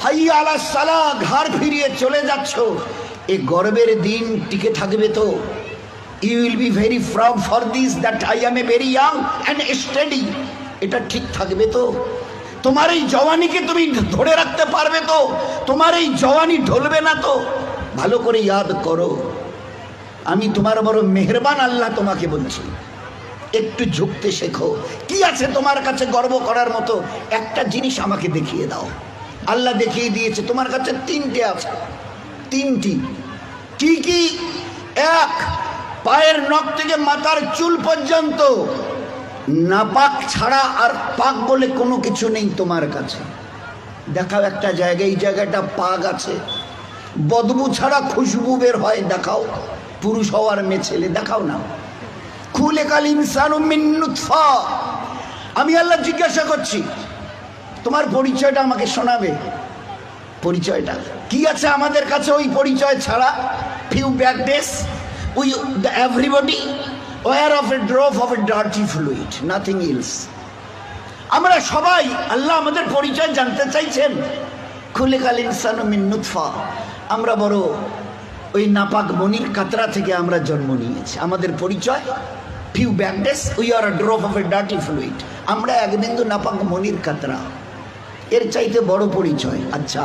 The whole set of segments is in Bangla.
হাইয়া আলা সালাহ, ঘাড় ফিরিয়ে চলে যাচ্ছ, এই গর্বের দিন টিকে থাকবে তো? You will be very proud for this that I am a very young and study. এটা ঠিক থাকবে তো? তোমার এই জওয়ানিকে তুমি ধরে রাখতে পারবে তো? তোমার এই জওয়ানি ঢলবে না তো? ভালো করে ইয়াদ করো, আমি তোমার বড় মেহেরবান আল্লাহ তোমাকে বলছি, একটু ঝুঁকতে শেখো। কি আছে তোমার কাছে গর্ব করার মতো? একটা জিনিস আমাকে দেখিয়ে দাও। আল্লাহ দেখিয়ে দিয়েছে তোমার কাছে তিনটে আছে, তিনটি। কি কি? এক, পায়ের নখ থেকে মাথার চুল পর্যন্ত নাপাক ছাড়া আর পাক বলে কোনো কিছু নেই তোমার কাছে। দেখাও একটা জায়গায়, এই জায়গাটা পাক আছে, বদবু ছাড়া খুশবু বের হয়, দেখাও। পুরুষ হওয়ার মেয়ে ছেলে, দেখাও না। খুলিকাল ইনসানু মিন নুতফা। আমি আল্লাহ জিজ্ঞাসা করছি, তোমার পরিচয়টা আমাকে শোনাবে। পরিচয়টা কি আছে আমাদের কাছে ওই পরিচয় ছাড়া? Few back days we everybody were of a drop of a dirty fluid, nothing else. আমরা সবাই, আল্লাহ আমাদের পরিচয় জানতে চাইছেন। খুলিকাল ইনসানু মিন নুতফা, আমরা বড় ওই নাপাক মনির কাতরা থেকে আমরা জন্ম নিয়েছি। আমাদের পরিচয় few back days we are a drop of a dirty fluid, আমরা এক বিন্দু নাপাক মনির কাতরা। এর চাইতে বড় পরিচয়? আচ্ছা,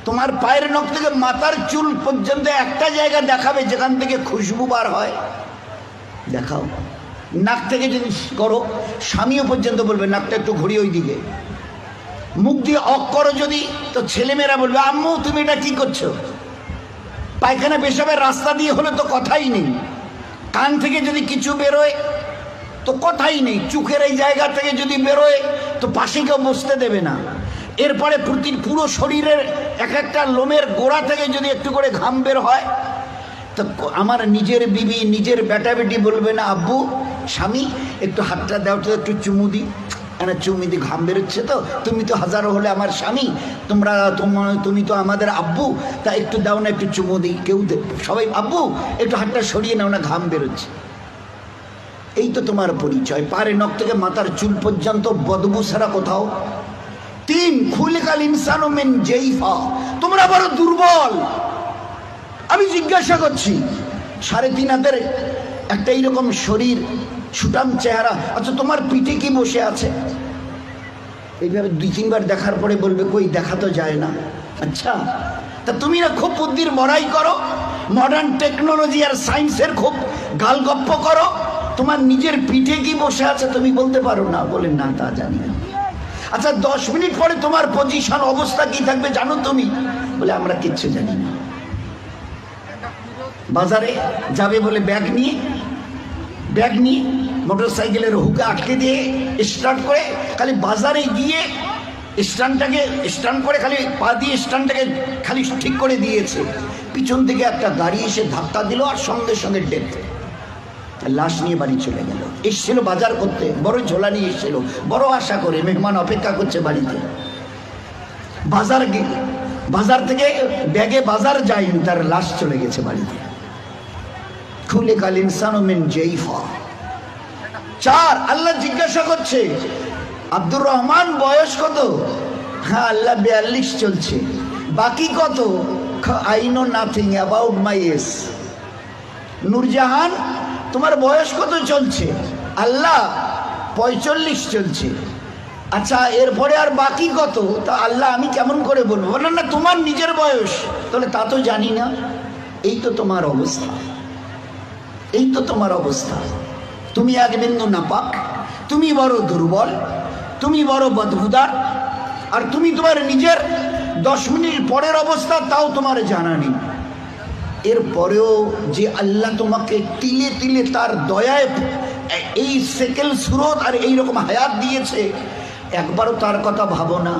তোমার পায়ের নখ থেকে মাথার চুল পর্যন্ত একটা জায়গা দেখাবে যেখান থেকে খুশবু বার হয়, দেখাও। নাক থেকে যদি করো, স্বামীও পর্যন্ত বলবে নাকটা একটু ঘুরিয়ে ওই দিকে। মুখ দিয়ে অক করো যদি, তো ছেলেমেয়েরা বলবে আম্মু তুমি এটা কি করছো? পায়খানা পেশাবের রাস্তা দিয়ে হলে তো কথাই নেই। কান থেকে যদি কিছু বেরোয় তো কথাই নেই। চোখের এই জায়গা থেকে যদি বেরোয় তো পাশে কেউ বসতে দেবে না। এরপরে পুরো শরীরের এক একটা লোমের গোড়া থেকে যদি একটু করে ঘাম বের হয়, তো আমার নিজের বিবি, নিজের বেটা বেটি বলবে না আব্বু, স্বামী একটু হাতটা দাও তো, একটু চুমু দিই। চুমু দি, ঘাম বেরোচ্ছে তো, তুমি তো হাজারো হলে আমার স্বামী, তুমি তো আমাদের আব্বু, তা একটু দাও না, একটু চুমু দিই। কেউ সবাই আব্বু একটু হাতটা সরিয়ে নাও না, ঘাম বেরোচ্ছে। এই তো তোমার পরিচয়, পায়ের নখ থেকে মাথার চুল পর্যন্ত বদবু ছাড়া কোথাও। তিন, খুলিকাল ইনসানু মিন জাইফা, তোমরা বড় দুর্বল। আমি জিজ্ঞাসা করছি, 3.5 হাতের একটা এইরকম শরীর, সুটাম চেহারা, আচ্ছা তোমার পিঠে কি বসে আছে? এইভাবে 2-3 বার দেখার পরে বলবে কই, দেখা তো যায় না। আচ্ছা, তা তুমি না খুব বুদ্ধির বড়াই করো, মডার্ন টেকনোলজি আর সায়েন্সের খুব গালগপ্প করো, তোমার নিজের পিঠে কি বসে আছে তুমি বলতে পারো না? বলে না, তা জানি না। আচ্ছা 10 মিনিট পরে তোমার পজিশন, অবস্থা কি থাকবে জানো তুমি? বলে আমরা কিচ্ছু জানি না। বাজারে যাবে বলে ব্যাগ নিয়ে মোটর সাইকেলের হুকে আটকে দিয়ে স্টার্ট করে, খালি বাজারে গিয়ে স্ট্যান্ড করে খালি পা দিয়ে স্ট্যান্ডটাকে খালি ঠিক করে দিয়েছে, পিছন থেকে একটা গাড়ি এসে ধাক্কা দিল আর সঙ্গে সঙ্গে ডেথ। লাশ নিয়ে বাড়ি চলে গেল। এসছিল বাজার করতে, বড় ঝোলা নিয়ে এসছিল, বড় আশা করে মেহমান অপেক্ষা করছে বাড়িতে। বাজার থেকে ব্যাগে বাজার যায়নি, তার লাশ চলে গেছে বাড়িতে। খুলিকাল ইনসানু মিন জাইফা। 4, আল্লাহ জিজ্ঞাসা করছে আব্দুর রহমান বয়স কত? হ্যাঁ আল্লাহ 42 চলছে। বাকি কত? I know nothing about my age. Nurjahan তোমার বয়স কত চলছে? আল্লাহ 45 চলছে। আচ্ছা এরপরে আর বাকি কত? তা আল্লাহ আমি কেমন করে বলবো? বলেন না তোমার নিজের বয়স। তাহলে তা তো জানি না। এই তো তোমার অবস্থা, এই তো তোমার অবস্থা। তুমি এক বিন্দু নাপাক, তুমি বড় দুর্বল, তুমি বড় বদবুদার, আর তুমি তোমার নিজের 10 মিনিট পরের অবস্থা তাও তোমার জানা নেই। এরপরেও যে আল্লাহ তোমাকে তিলে তিলে তার দয়ায় এই সেকেল সুরত আর এইরকম হায়াত দিয়েছে, একবারও তার কথা ভাবো না।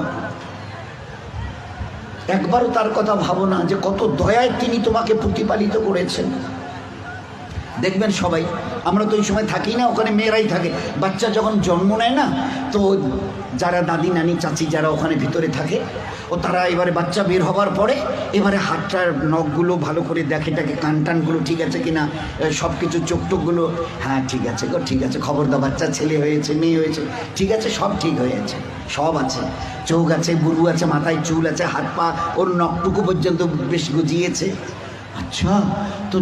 একবারও তার কথা ভাবো না যে কত দয়ায় তিনি তোমাকে প্রতিপালিত করেছেন। দেখবেন সবাই, আমরা তো ওই সময় থাকি না, ওখানে মেয়েরাই থাকে। বাচ্চা যখন জন্ম নেয় না, তো যারা দাদি নানি চাচি যারা ওখানে ভিতরে থাকে, ও তারা এবারে বাচ্চা বের হবার পরে এবারে হাতটার নখগুলো ভালো করে দেখে, টাকে কান টানগুলো ঠিক আছে কিনা, সব কিছু চোখ টোকগুলো, হ্যাঁ ঠিক আছে গো ঠিক আছে, খবরদার বাচ্চা ছেলে হয়েছে মেয়ে হয়েছে ঠিক আছে, সব ঠিক হয়ে আছে, সব আছে, চোখ আছে, বুরু আছে, মাথায় চুল আছে, হাত পা ওর নখটুকু পর্যন্ত বেশ গজিয়েছে। আচ্ছা, তো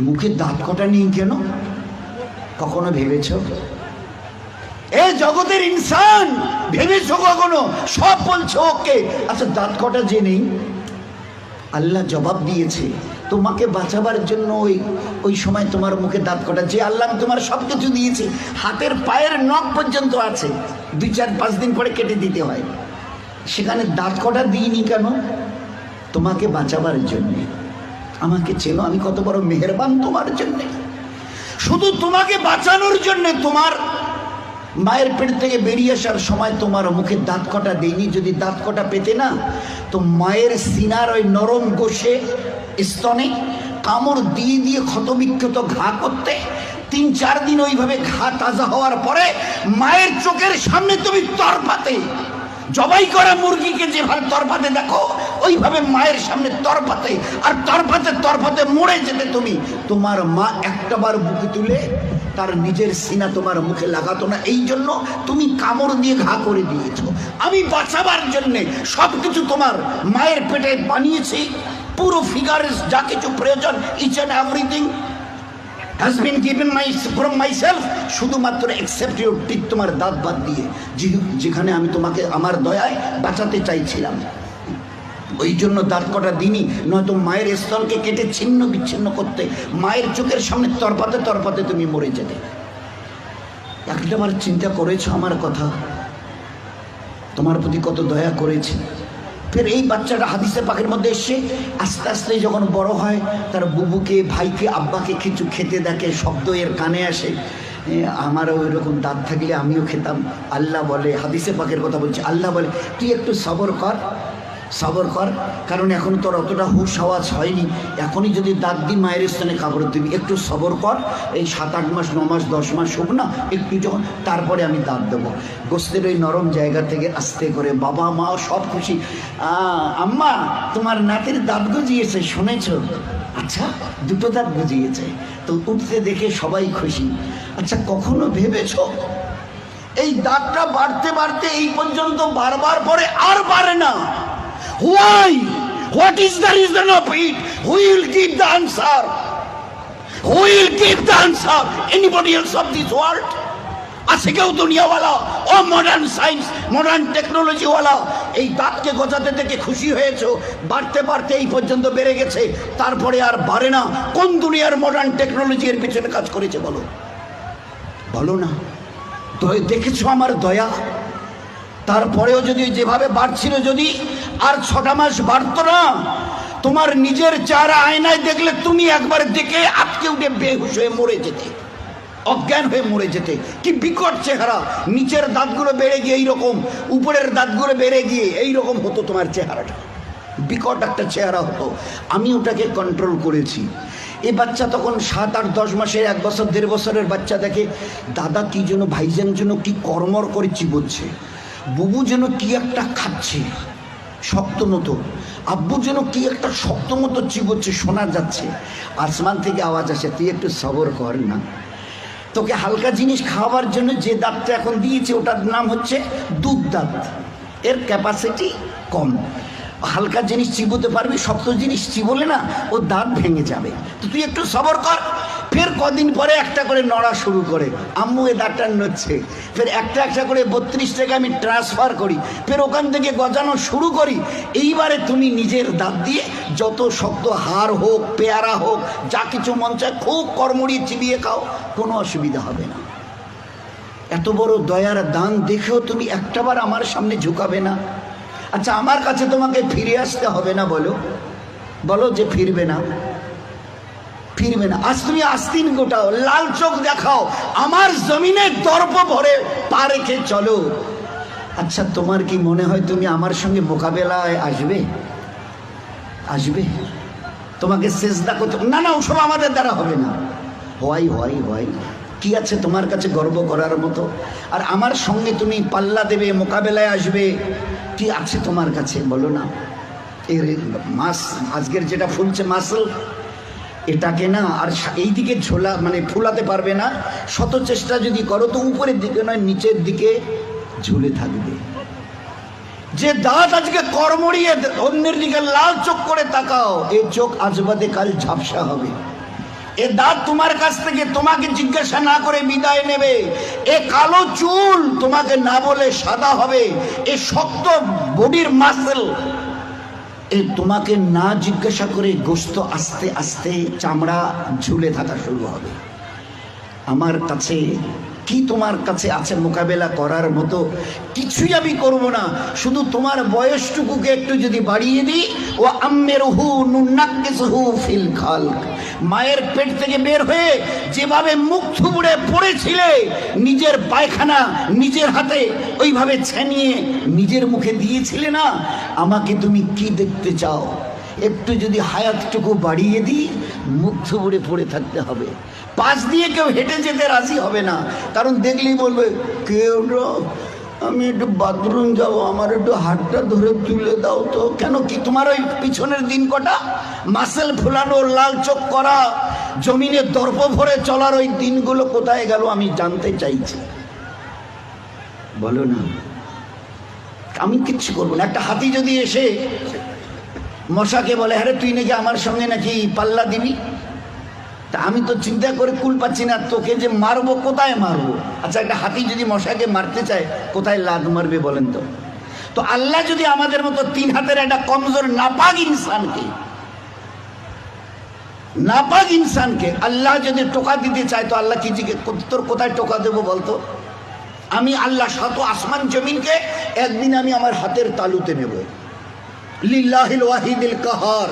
মুখে দাঁত কটা নেই কেন? কখনো ভেবেছ? এ জগতের ইনসান, ভেবেছো কখনো? সব বলছো ওকে, আচ্ছা দাঁত কটা যে নেই? আল্লাহ জবাব দিয়েছে তোমাকে বাঁচাবার জন্য। ওই সময় তোমার মুখে দাঁত কটা, যে আল্লাহ তোমার সব কিছু দিয়েছে, হাতের পায়ের নখ পর্যন্ত আছে, 2-4-5 দিন পরে কেটে দিতে হয়, সেখানে দাঁত কটা দিইনি কেন? তোমাকে বাঁচাবার জন্যে। আমাকে চেনো আমি কত বড় মেহেরবান তোমার জন্যে, শুধু তোমাকে বাঁচানোর জন্যে। তোমার মায়ের পেট থেকে বেরিয়ে আসার সময় তোমার মুখে দাঁত কটা দেয়নি। যদি দাঁত কটা পেতে না, তো মায়ের সিনার ওই নরম গোশে স্তনে কামড় দিয়ে দিয়ে ক্ষতবিক্ষত ঘা করতে, 3-4 দিন ওইভাবে ঘা তাজা হওয়ার পরে মায়ের চোখের সামনে তুমি তরপাতে, জবাই করা মুরগিকে যেভাবে তরপাতে দেখো, ওইভাবে মায়ের সামনে তরপাতে, আর তরপাতে তরপাতে মরে যেতে তুমি। তোমার মা একটাবার বুকে তুলে তার নিজের সিনা তোমার মুখে লাগাতো না, এই জন্য তুমি কামড় দিয়ে ঘা করে দিয়েছো। আমি বাঁচাবার জন্যে সব কিছু তোমার মায়ের পেটে বানিয়েছি, পুরো ফিগারের যা কিছু প্রয়োজন, each and everything has been given from myself, শুধুমাত্র except your teeth, তোমার দাঁত বাদ দিয়ে, যেখানে আমি তোমাকে আমার দয়ায় বাঁচাতে চাইছিলাম, ওই জন্য দাঁত কটা দিনই, নয়তো মায়ের স্তনকে কেটে ছিন্ন বিচ্ছিন্ন করতে, মায়ের চোখের সামনে তরপাতে তরপাতে তুমি মরে যেতে। একটাবার চিন্তা করেছো আমার কথা? তোমার প্রতি কত দয়া করেছি। ফের এই বাচ্চাটা হাদিসে পাকের মধ্যে এসে আস্তে আস্তে যখন বড় হয়, তার বুবুকে, ভাইকে, আব্বাকে কিছু খেতে দেখে, শব্দ এর কানে আসে, আমারও ওই রকম দাঁত থাকলে আমিও খেতাম। আল্লাহ বলে, হাদিসে পাকের কথা বলছে, আল্লাহ বলে তুই একটু সবর কর, সবর কর, কারণ এখন তোর অতটা হুশ আওয়াজ হয়নি, এখনই যদি দাঁত দিয়ে মায়ের স্থানে কাপড় দিবি, একটু সবর কর, এই 7-8 মাস 9 মাস 10 মাস হোক না, একটু যখন, তারপরে আমি দাঁত দেবো। গোস্তের ওই নরম জায়গা থেকে আস্তে করে বাবা মা সব খুশি, আম্মা তোমার নাতির দাঁত গজিয়েছে শুনেছ? আচ্ছা, 2টো দাঁত গজিয়েছে, তো উঠতে দেখে সবাই খুশি। আচ্ছা, কখনো ভেবেছ এই দাঁতটা বাড়তে বাড়তে এই পর্যন্ত বারবার পরে আর বাড়ে না? Why? What is the reason of it? Who will give the answer? Who will give the answer? Anybody else of this world? আছে কেউ দুনিয়াওয়ালা, ও মডার্ন সায়েন্স মডার্ন টেকনোলজিওয়ালা, এই দাঁতকে গজাতে থেকে খুশি হয়েছো? বাড়তে বাড়তে এই পর্যন্ত বেড়ে গেছে, তারপরে আর বাড়ে না। কোন দুনিয়ার মডার্ন টেকনোলজি এর পিছনে কাজ করেছে বলো? বলো না। দেখেছো আমার দয়া? তারপরেও যদি যেভাবে বাড়ছিল, যদি আর 6টা মাস বাড়তো না, তোমার নিজের চেহারা আয়নায় দেখলে তুমি একবার দেখে আটকে উঠে বেহুশ হয়ে মরে যেতে, অজ্ঞান হয়ে মরে যেতে। কি বিকট চেহারা! নিচের দাঁতগুলো বেড়ে গিয়ে এইরকম, উপরের দাঁতগুলো বেড়ে গিয়ে এইরকম হতো তোমার চেহারাটা, বিকট একটা চেহারা হতো। আমি ওটাকে কন্ট্রোল করেছি। এ বাচ্চা তখন 7-8 10 মাসের, 1 বছর 1.5 বছরের বাচ্চা দেখে দাদা কি যেন, ভাইজান যেন কি কর্মর করে চিবোচ্ছে, বুবু যেন কি একটা খাচ্ছে শক্ত মতো, আব্বু যেন কি একটা শক্ত মতো চিবোচ্ছে, শোনা যাচ্ছে। আসমান থেকে আওয়াজ আসে, তুই একটু সবর কর না, তোকে হালকা জিনিস খাওয়াবার জন্য যে দাঁতটা এখন দিয়েছে ওটার নাম হচ্ছে দুধ দাঁত, এর ক্যাপাসিটি কম, হালকা জিনিস চিবোতে পারবি, শক্ত জিনিস চিবোলে না ও দাঁত ভেঙে যাবে, তো তুই একটু সবর কর। ফের কদিন পরে একটা করে নড়া শুরু করে, আম্মু এ দাঁতটা নড়ছে, ফের একটা একটা করে 32 টাকা আমি ট্রান্সফার করি, ফের ওখান থেকে গজানো শুরু করি। এইবারে তুমি নিজের দাঁত দিয়ে যত শক্ত হাড় হোক, পেয়ারা হোক, যা কিছু মন চায় খুব কর্মড়িয়ে চিবিয়ে খাও, কোনো অসুবিধা হবে না। এত বড় দয়ার দান দেখেও তুমি একটাবার আমার সামনে ঝুঁকাবে না? আচ্ছা, আমার কাছে তোমাকে ফিরে আসতে হবে না? বলো বলো যে ফিরবে না, ফিরবে না। আজ তুমি আস্তিন গোটাও, লাল চোখ দেখাও, আমার জমিনে দর্প ভরে পা রেখে চলো। আচ্ছা, তোমার কি মনে হয় তুমি আমার সঙ্গে মোকাবেলায় আসবে? আসবে? তোমাকে সেজদা করতে না, না, ওসব আমাদের দ্বারা হবে না। হয় হয় হয়, কি আছে তোমার কাছে গর্ব করার মতো? আর আমার সঙ্গে তুমি পাল্লা দেবে, মোকাবেলায় আসবে, কি আছে তোমার কাছে বলো না? এই মাস আজকের যেটা ফুলছে মাসল, এটাকে না আর এইদিকে ঝোলা মানে ফুলাতে পারবে না। শত চেষ্টা যদি করো তো উপরের দিকে নয় নিচের দিকে ঝুলে থাকবে। যে দাঁত আজকে কর্মড়িয়ে অন্যের দিকে লাল চোখ করে তাকাও, এই চোখ আজ বাদে কাল ঝাপসা হবে। এ দাঁত তোমার কাছ থেকে তোমাকে জিজ্ঞাসা না করে বিদায় নেবে। এ কালো চুল তোমাকে না বলে সাদা হবে। এ শক্ত বডির মাসল এ তোমাকে না জিজ্ঞাসা করে গোশত আস্তে আস্তে চামড়া ঝুলে থাকা শুরু হবে। আমার কাছে কি তোমার কাছে আছে মোকাবেলা করার মতো? কিছুই আমি করব না, শুধু তোমার বয়সটুকুকে একটু যদি বাড়িয়ে দিই। ও আম্মেরহু নুনাক্কিসহু ফিল খালক, মায়ের পেট থেকে বের হয়ে যেভাবে মুখ থুবড়ে পড়েছিলে, নিজের পায়খানা নিজের হাতে ওইভাবে ছেনিয়ে নিজের মুখে দিয়েছিলে না, আমাকে তুমি কি দেখতে চাও? একটু যদি হায়াতটুকু বাড়িয়ে দিই, মুখ থুবড়ে পড়ে থাকতে হবে। পাশ দিয়ে কেউ হেঁটে যেতে রাজি হবে না, কারণ দেখলেই বলবে কেউ আমি একটু বাথরুম যাবো, আমার একটু হাতটা ধরে তুলে দাও তো। কেন কি তোমার ওই পিছনের দিন কটা মাসেল ফুলানো, লাল চোখ করা, জমিনে দর্প ভরে চলার ওই দিনগুলো কোথায় গেল আমি জানতে চাইছি, বলো না? আমি কিচ্ছু করবো না। একটা হাতি যদি এসে মশাকে বলে আরে তুই নাকি আমার সঙ্গে নাকি পাল্লা দিবি, তা আমি তো চিন্তা করে কুল পাচ্ছি না, তোকে যে মারবো কোথায় মারবো? আচ্ছা, একটা হাতি যদি মশাকে মারতে চায় কোথায় লাদ মারবে বলেন তো? তো আল্লাহ যদি আমাদের মতো 3 হাতের একটা কমজোর নাপাক ইনসানকে আল্লাহ যদি টোকা দিতে চায়, তো আল্লাহ কি তোর কোথায় টোকা দেবো বলতো? আমি আল্লাহ শত আসমান জমিনকে একদিন আমি আমার হাতের তালুতে নেব। লিল্লাহিল ওয়াহিদিল কাহার,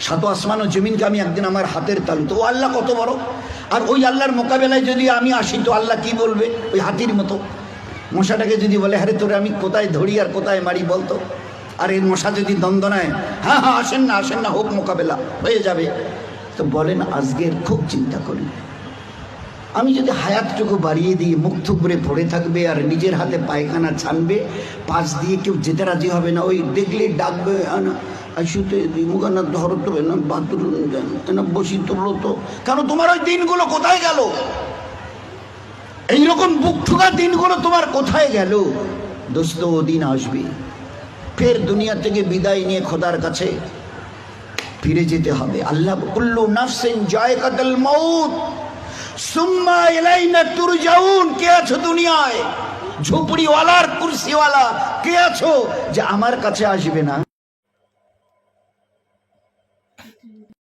শত আসমান ও জমিনকে আমি একদিন আমার হাতের তালুতে। ও আল্লাহ কত বড়! আর ওই আল্লাহর মোকাবেলায় যদি আমি আসি তো আল্লাহ কি বলবে? ওই হাতির মতো মশাটাকে যদি বলে আরে তোরে আমি কোথায় ধরি আর কোথায় মারি বলতো? আর এই মশা যদি দ্বন্দ্ব নেয়, হ্যাঁ হ্যাঁ আসেন না, হোক মোকাবেলা হয়ে যাবে। তো বলেন আজকের খুব চিন্তা করি, আমি যদি হায়াতটুকু বাড়িয়ে দিয়ে মুখ থুবড়ে পড়ে থাকবে আর নিজের হাতে পায়খানা ছানবে, পাশ দিয়ে কেউ যেতে রাজি হবে না। ওই দেখলেই ডাকবে আইসুতে মুখানা ধরো তো না, বাথরুম না বসি তোলো তো। কেন তোমার ওই দিনগুলো কোথায় গেল? এইরকম বুক ঠুকা দিনগুলো তোমার কোথায় গেল? দোস্ত, ও দিন আসবে, ফের দুনিয়া থেকে বিদায় নিয়ে খোদার কাছে ফিরে যেতে হবে। আল্লাহ কুল্লু নাফসিন যায়কাতুল মাউত সুম্মা ইলাইনা তুরজাউন। কে আছো দুনিয়ায়? ঝুপড়িওয়ালার কুরসিওয়ালা কে আছো যে আমার কাছে আসবে না?